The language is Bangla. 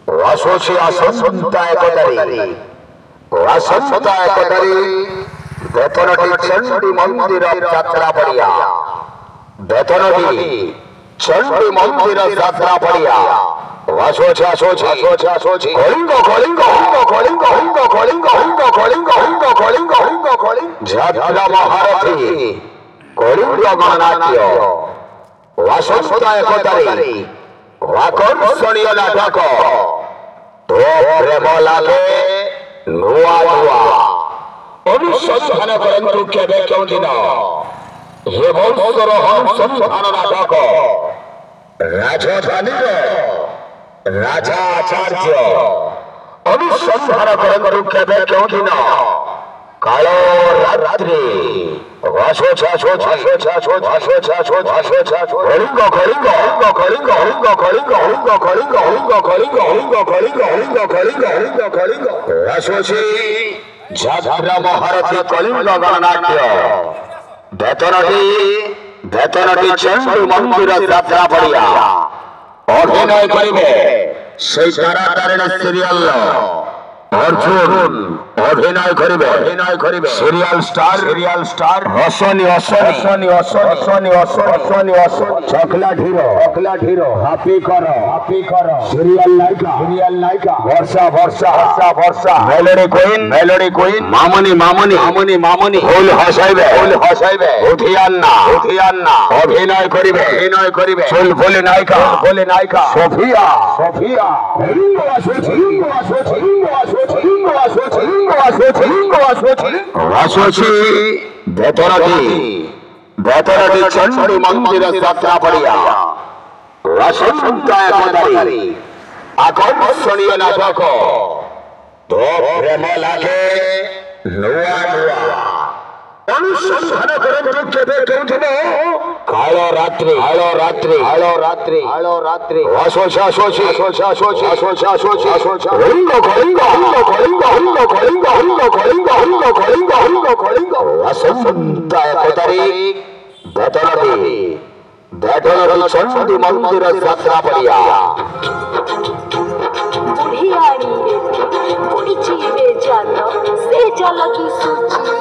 ଆସୁଛି ଆସନ୍ତା 1 ତାରିଖ ଆସନ୍ତା 1 ତାରିଖ ବେତନଟି ଚଣ୍ଡୀ ମନ୍ଦିର ଯାତ୍ରା ପଡ଼ିଆ ବେତନଟି ଚଣ୍ଡୀ ମନ୍ଦିର ଯାତ୍ରା ପଡ଼ିଆ ଆସୁଛି ଆସୁଛି ଆସୁଛି ଆସୁଛି କଳିଙ୍ଗ କଳିଙ୍ଗ କଳିଙ୍ଗ କଳିଙ୍ଗ କଳିଙ୍ଗ କଳିଙ୍ଗ କଳିଙ୍ଗ କଳିଙ୍ଗ କଳିଙ୍ଗ କଳିଙ୍ଗ ଯାତ୍ରା ମହାରଥୀ କଳିଙ୍ଗ ଗଣନାଟ୍ୟ ଆସନ୍ତା 1 ତାରିଖ আকর্ষণীয় নাটক তো প্রেম লাগে নূয়া নূয়া অনুসন্ধান করন্তু কেবে কেউদিন হে বংশর অনুসন্ধান নাটক রাজধানীর রাজা আচার্য অনুসন্ধান করন্তু কেবে কেউদিন কাল রাত্রি আসোছে আসোছে আসোছে আসোছে আসোছে আসোছে আসোছে কলিঙ্গ কলিঙ্গ কলিঙ্গ কলিঙ্গ কলিঙ্গ কলিঙ্গ কলিঙ্গ কলিঙ্গ কলিঙ্গ কলিঙ্গ কলিঙ্গ কলিঙ্গ কলিঙ্গ কলিঙ্গ আসোছে যাত্রা মহারথী কলিঙ্গ গণনাট্য বেতনটি চণ্ডী মন্দির যাত্রা পড়িয়া অভিনয় করিবে সেই তারাতারিণী সিরিয়াল অর্জুন অভিনয় করিবে সিরিয়াল স্টার অশ্বনী চকলা ঢিরো হাপি কর সিরিয়াল নায়িকা বর্ষা মেলোডি কুইন মামনি ফুল হসাইবে উঠিয়ান্না অভিনয় করিবে চুলফুলি নায়িকা সোফিয়া আসুছি বেতনটি চণ্ডী মন্দির যাত্রা পড়িয়া আসন্তা 1 তারিখ আকর্ষণীয় নাটক তো প্রেম লাগে নূয়া নূয়া অনুসন্ধান করন্তু কেবে কেউদিন কাল রাত্রি আসোছে আসোছে আসোছে আসোছে আসোছে আসোছে আসোছে কলিঙ্গ কলিঙ্গ কলিঙ্গ কলিঙ্গ কলিঙ্গ কলিঙ্গ কলিঙ্গ কলিঙ্গ কলিঙ্গ আসন্তা 1 তারিখ বেতনটি চণ্ডী মন্দির যাত্রা পড়িয়া বুড়িয়াড়ি পড়িছি রে জাল সে জাল কি সুচি